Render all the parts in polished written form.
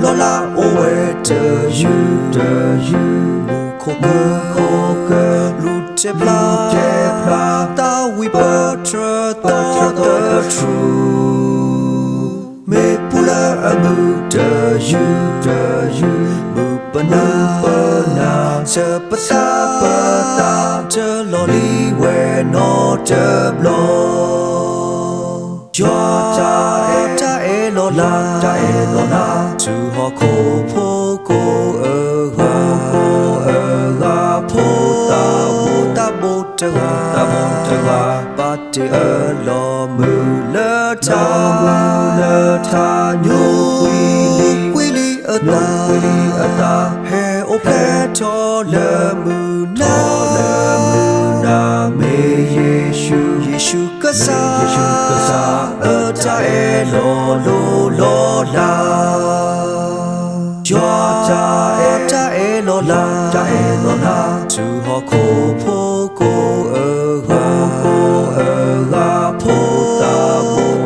lo la owe de you mu kho cơ lu che pla ta we butter the true me pula amu de you mu pana se pata che lo li we no de blo cha e lo la tu ho ko ga po ta bo ta ba te lo mu le ta nyu quy li ta he o pe cho le mu na me Yeshu ka sa ta e lo la ta e lo la tu ho ko ga po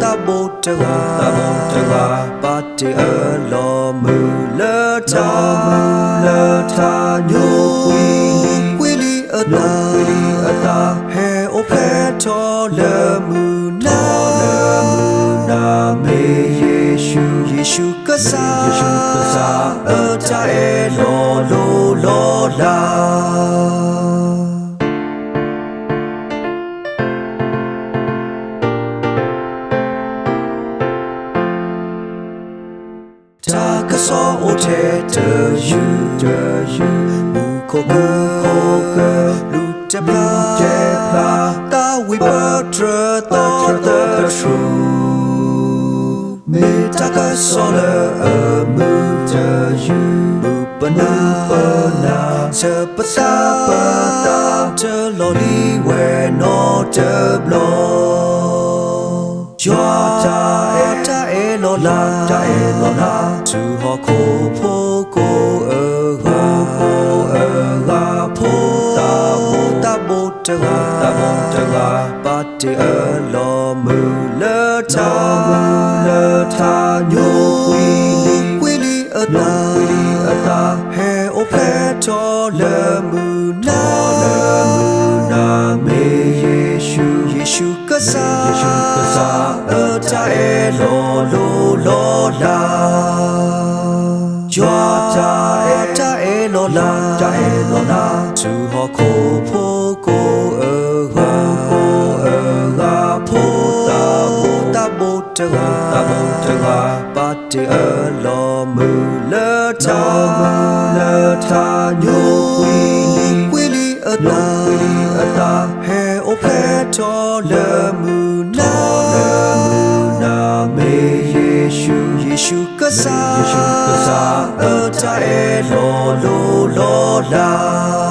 ta bo ta ba te lo mu le ta nyu quy li ta he o pe cho le mu na me Yeshu ka sa ta e lo la ta ka so o te you mu ko cơ lu che pla ta we butter the true me ta ka so le mu you mu pana se pata che lo li we no te blo ta e lo la tu ho ko ga po ta bo ta ba te lo mu le ta nyu quy li ta he o pe cho le mu na me Yeshu ka sa ta e lo la ta e lo la tu ho ko ga po ta bo ta ba te lo mu le ta nyu quy li ta he o pe cho le mu na me Yeshu ka sa ta e lo la